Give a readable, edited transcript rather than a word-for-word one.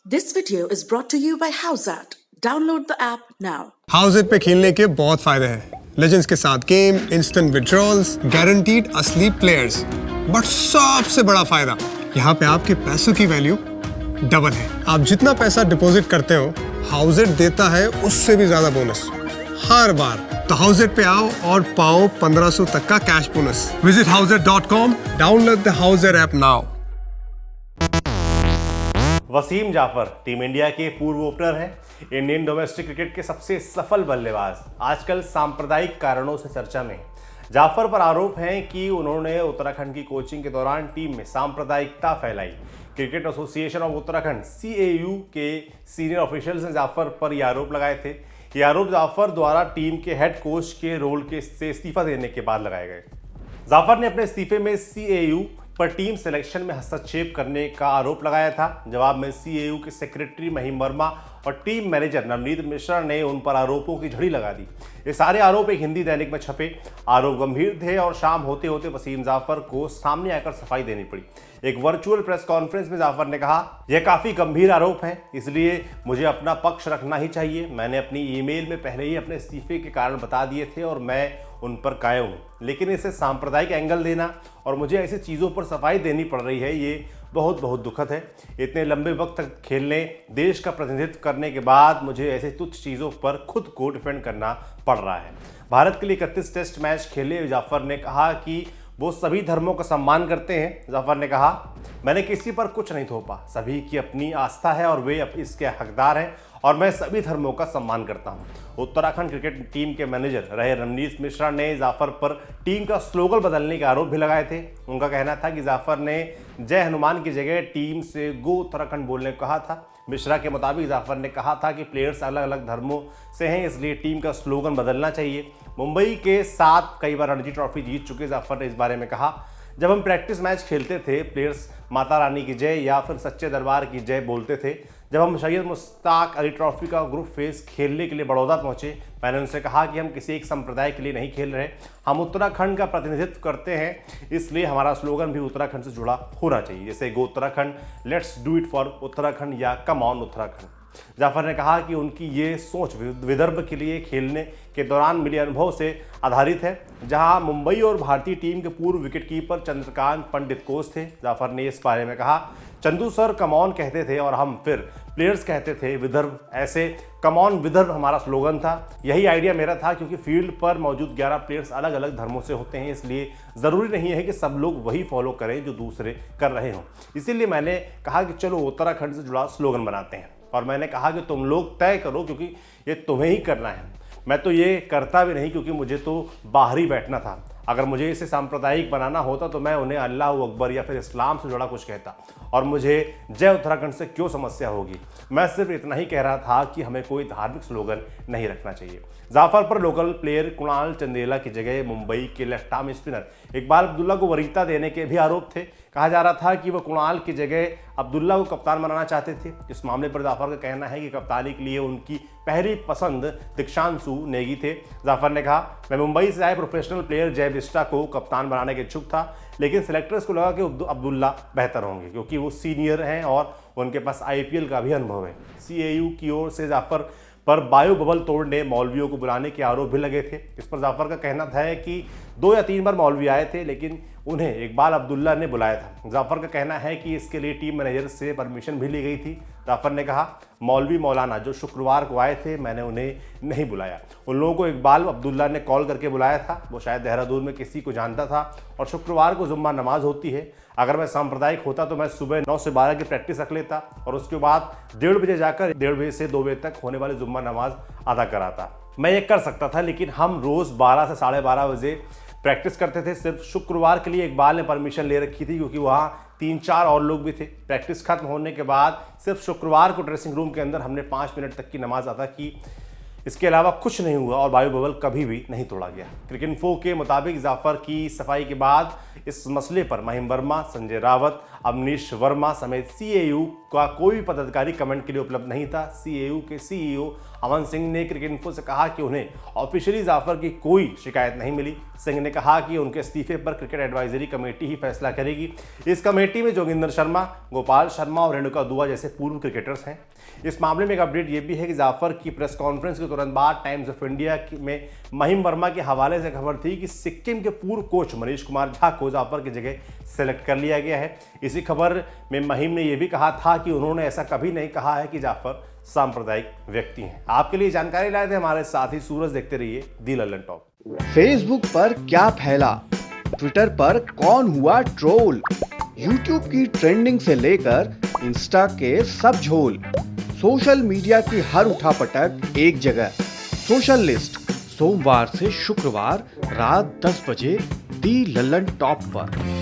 This video is brought to you by Howzat. Download the app now. हाउसेट पे खेलने के बहुत फायदे हैं। लेजेंड्स के साथ गेम, इंस्टेंट विड्रॉल्स, गारंटीड असली प्लेयर्स। बट सबसे बड़ा फायदा, यहाँ पे आपके पैसों की वैल्यू डबल है। आप जितना पैसा डिपॉजिट करते हो, हाउसेट देता है उससे भी ज्यादा बोनस हर बार। तो हाउसेट पे आओ और पाओ 1500 तक का cash bonus. Visit houseat.com, download the Houseat app now. Wasim Jaffer team India के पूर्व ओपनर हैं। इंडियन डोमेस्टिक क्रिकेट के सबसे सफल बल्लेबाज आजकल सांप्रदायिक कारणों से चर्चा में। जाफर पर आरोप है कि उन्होंने उत्तराखंड की कोचिंग के दौरान टीम में सांप्रदायिकता फैलाई। Cricket association of Uttarakhand CAU के सीनियर ऑफिशियल्स ने जाफर पर यह आरोप लगाए थे। ये आरोप जाफर द्वारा टीम के हेड कोच के रोल से इस्तीफा देने के बाद लगाए गए। जाफर ने अपने इस्तीफे में CAU पर टीम सिलेक्शन में हस्तक्षेप करने का आरोप लगाया था। जवाब में CAU के सेक्रेटरी महिम वर्मा और टीम मैनेजर नवनीत मिश्रा ने उन पर आरोपों की झड़ी लगा दी। ये सारे आरोप एक हिंदी दैनिक में छपे। आरोप गंभीर थे और शाम होते होते वसीम जाफर को सामने आकर सफाई देनी पड़ी। एक वर्चुअल प्रेस कॉन्फ्रेंस में जाफर ने कहा, यह काफी गंभीर आरोप हैं, इसलिए मुझे अपना पक्ष रखना ही चाहिए। मैंने अपनी ईमेल में पहले ही अपने इस्तीफे के कारण बता दिए थे और मैं उन पर कायम हूं, लेकिन इसे सांप्रदायिक एंगल देना और मुझे ऐसी चीज़ों पर सफाई देनी पड़ रही है, ये बहुत दुखद है। इतने लंबे वक्त तक खेलने, देश का प्रतिनिधित्व करने के बाद मुझे ऐसे तुच्छ चीज़ों पर खुद को डिफेंड करना पड़ रहा है। भारत के लिए 31 टेस्ट मैच खेले जाफर ने कहा कि वो सभी धर्मों का सम्मान करते हैं। जाफर ने कहा, मैंने किसी पर कुछ नहीं थोपा, सभी की अपनी आस्था है और वे इसके हकदार हैं और मैं सभी धर्मों का सम्मान करता हूं। उत्तराखंड क्रिकेट टीम के मैनेजर रहे रणनीत मिश्रा ने जाफर पर टीम का स्लोगन बदलने के आरोप भी लगाए थे। उनका कहना था कि जाफर ने जय हनुमान की जगह टीम से गो उत्तराखंड बोलने को कहा था। मिश्रा के मुताबिक जाफर ने कहा था कि प्लेयर्स अलग अलग धर्मों से हैं, इसलिए टीम का स्लोगन बदलना चाहिए। मुंबई के साथ कई बार रणजी ट्रॉफी जीत चुके जाफर ने इस बारे में कहा, जब हम प्रैक्टिस मैच खेलते थे, प्लेयर्स माता रानी की जय या फिर सच्चे दरबार की जय बोलते थे। जब हम सैयद मुश्ताक अली ट्रॉफी का ग्रुप फेज खेलने के लिए बड़ौदा पहुंचे, मैंने उनसे कहा कि हम किसी एक संप्रदाय के लिए नहीं खेल रहे, हम उत्तराखंड का प्रतिनिधित्व करते हैं, इसलिए हमारा स्लोगन भी उत्तराखंड से जुड़ा होना चाहिए, जैसे go Uttarakhand, let's do it for Uttarakhand या कम ऑन उत्तराखंड। जाफर ने कहा कि उनकी ये सोच विदर्भ के लिए खेलने के दौरान मिले अनुभव से आधारित है, जहां मुंबई और भारतीय टीम के पूर्व विकेटकीपर चंद्रकांत पंडित कोच थे। जाफर ने इस बारे में कहा, चंदू सर कमॉन कहते थे और हम फिर प्लेयर्स कहते थे विदर्भ, ऐसे कमॉन विदर्भ हमारा स्लोगन था। यही आइडिया मेरा था, क्योंकि फील्ड पर मौजूद 11 प्लेयर्स अलग अलग धर्मों से होते हैं, इसलिए ज़रूरी नहीं है कि सब लोग वही फॉलो करें जो दूसरे कर रहे हों। इसीलिए मैंने कहा कि चलो उत्तराखंड से जुड़ा स्लोगन बनाते हैं और मैंने कहा कि तुम लोग तय करो, क्योंकि ये तुम्हें ही करना है। मैं तो ये करता भी नहीं, क्योंकि मुझे तो बाहर ही बैठना था। अगर मुझे इसे सांप्रदायिक बनाना होता तो मैं उन्हें अल्लाह अकबर या फिर इस्लाम से जुड़ा कुछ कहता, और मुझे जय उत्तराखंड से क्यों समस्या होगी। मैं सिर्फ इतना ही कह रहा था कि हमें कोई धार्मिक स्लोगन नहीं रखना चाहिए। जाफर पर लोकल प्लेयर कुणाल चंदेला की जगह मुंबई के left arm spinner Iqbal Abdullah को वरीयता देने के भी आरोप थे। कहा जा रहा था कि वह कुणाल की जगह अब्दुल्ला को कप्तान बनाना चाहते थे। इस मामले पर जाफर का कहना है कि कप्तानी के लिए उनकी पहली पसंद दीक्षांशु नेगी थे। जाफर ने कहा, मैं मुंबई से आए प्रोफेशनल प्लेयर जय बिस्टा को कप्तान बनाने के इच्छुक था, लेकिन सिलेक्टर्स को लगा कि अब्दुल्ला बेहतर होंगे, क्योंकि वो सीनियर हैं और उनके पास IPL का भी अनुभव है। CAU की ओर से जाफर पर बायो बबल तोड़ने मौलवियों को बुलाने के आरोप भी लगे थे। इस पर जाफर का कहना था कि 2 या 3 बार मौलवी आए थे, लेकिन उन्हें इकबाल अब्दुल्ला ने बुलाया था। जाफर का कहना है कि इसके लिए टीम मैनेजर से परमिशन भी ली गई थी। जाफर ने कहा, मौलवी मौलाना जो शुक्रवार को आए थे, मैंने उन्हें नहीं बुलाया। उन लोगों को इकबाल अब्दुल्ला ने कॉल करके बुलाया था। वो शायद देहरादून में किसी को जानता था और शुक्रवार को जुम्मा नमाज होती है। अगर मैं सांप्रदायिक होता तो मैं सुबह 9 से 12 की प्रैक्टिस रख लेता और उसके बाद 1:30 बजे जाकर 1:30 बजे से 2 बजे तक होने वाली जुम्मा नमाज अदा कराता। मैं ये कर सकता था, लेकिन हम रोज़ 12 से 12:30 बजे प्रैक्टिस करते थे। सिर्फ शुक्रवार के लिए इकबाल ने परमिशन ले रखी थी, क्योंकि वहाँ 3-4 और लोग भी थे। प्रैक्टिस खत्म होने के बाद सिर्फ शुक्रवार को ड्रेसिंग रूम के अंदर हमने 5 मिनट तक की नमाज अदा की। इसके अलावा कुछ नहीं हुआ और बायो बबल कभी भी नहीं तोड़ा गया। क्रिकेट इन्फो के मुताबिक जाफर की सफाई के बाद इस मसले पर महिम वर्मा, संजय रावत, अवनीश वर्मा समेत सीएयू का कोई भी पदाधिकारी कमेंट के लिए उपलब्ध नहीं था। सीएयू के सीईओ अमन सिंह ने क्रिकेट इन्फो से कहा कि उन्हें ऑफिशियली जाफर की कोई शिकायत नहीं मिली। सिंह ने कहा कि उनके इस्तीफे पर क्रिकेट एडवाइजरी कमेटी ही फैसला करेगी। इस कमेटी में जोगिंदर शर्मा, गोपाल शर्मा और रेणुका दुआ जैसे पूर्व क्रिकेटर्स हैं। इस मामले में एक अपडेट ये भी है कि जाफर की प्रेस कॉन्फ्रेंस के तुरंत बाद टाइम्स ऑफ इंडिया में महिम वर्मा के हवाले से खबर थी कि सिक्किम के पूर्व कोच मनीष कुमार झा को जाफर की जगह सेलेक्ट कर लिया गया है। इसी खबर में महिम ने यह भी कहा था कि उन्होंने ऐसा कभी नहीं कहा है कि जाफर सांप्रदायिक व्यक्ति हैं। आपके लिए जानकारी लाए थे हमारे साथी सूरज। देखते रहिए दी लल्लन टॉप। फेसबुक पर क्या फैला, ट्विटर पर कौन हुआ ट्रोल, यूट्यूब की ट्रेंडिंग से लेकर इंस्टा के सब झोल, सोशल मीडिया की हर उठापटक एक जगह। सोशल लिस्ट सोमवार से शुक्रवार रात 10 बजे दी लल्लन टॉप पर।